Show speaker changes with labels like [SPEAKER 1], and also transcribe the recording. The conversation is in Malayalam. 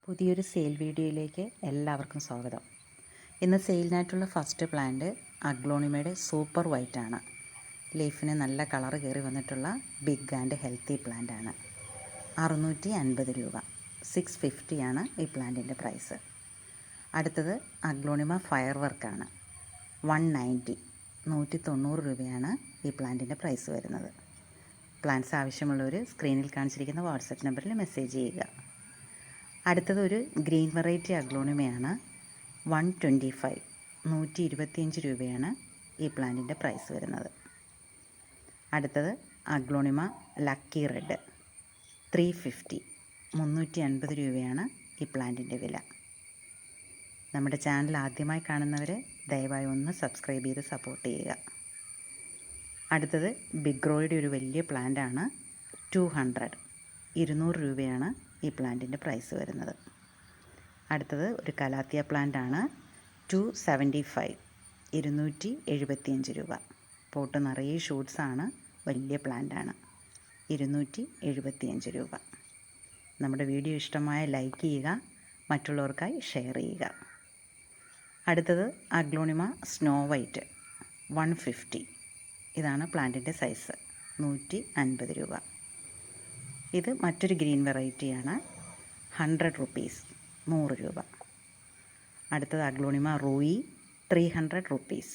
[SPEAKER 1] പുതിയൊരു സെയിൽ വീഡിയോയിലേക്ക് എല്ലാവർക്കും സ്വാഗതം. ഇന്ന് സെയിലിനായിട്ടുള്ള ഫസ്റ്റ് പ്ലാന്റ് അഗ്ലോണിമയുടെ സൂപ്പർ വൈറ്റ് ആണ്. ലീഫിന് നല്ല കളർ കയറി വന്നിട്ടുള്ള ബിഗ് ആൻഡ് ഹെൽത്തി പ്ലാന്റ് ആണ്. 650 രൂപ, 650 ആണ് ഈ പ്ലാന്റിൻ്റെ പ്രൈസ്. അടുത്തത് അഗ്ലോണിമ ഫയർ വർക്കാണ്. 190, 190 രൂപയാണ് ഈ പ്ലാന്റിൻ്റെ പ്രൈസ് വരുന്നത്. പ്ലാന്റ്സ് ആവശ്യമുള്ളവർ സ്ക്രീനിൽ കാണിച്ചിരിക്കുന്ന വാട്സപ്പ് നമ്പറിൽ മെസ്സേജ് ചെയ്യുക. അടുത്തത് ഒരു ഗ്രീൻ വെറൈറ്റി അഗ്ലോണിമയാണ്. 125, 125 രൂപയാണ് ഈ പ്ലാന്റിൻ്റെ പ്രൈസ് വരുന്നത്. അടുത്തത് അഗ്ലോണിമ ലക്കി റെഡ് 350, 350 രൂപയാണ് ഈ പ്ലാന്റിൻ്റെ വില. നമ്മുടെ ചാനൽ ആദ്യമായി കാണുന്നവർ ദയവായി ഒന്ന് സബ്സ്ക്രൈബ് ചെയ്ത് സപ്പോർട്ട് ചെയ്യുക. അടുത്തത് ബിഗ്രോയുടെ ഒരു വലിയ പ്ലാന്റാണ്. 200, 200 രൂപയാണ് ഈ പ്ലാന്റിൻ്റെ പ്രൈസ് വരുന്നത്. അടുത്തത് ഒരു കലാത്തിയ പ്ലാന്റ് ആണ്. 275, 275 രൂപ. പോട്ട് നിറയെ ഷൂട്ട്സാണ്, വലിയ പ്ലാന്റാണ്. 275 രൂപ. നമ്മുടെ വീഡിയോ ഇഷ്ടമായ ലൈക്ക് ചെയ്യുക, മറ്റുള്ളവർക്കായി ഷെയർ ചെയ്യുക. അടുത്തത് അഗ്ലോണിമ സ്നോ വൈറ്റ് 150. ഇതാണ് പ്ലാന്റിൻ്റെ സൈസ്. 150 രൂപ. ഇത് മറ്റൊരു ഗ്രീൻ വെറൈറ്റിയാണ്. 100 റുപ്പീസ്, 100 രൂപ. അടുത്തത് അഗ്ലോണിമ റൂയി 300 റുപ്പീസ്.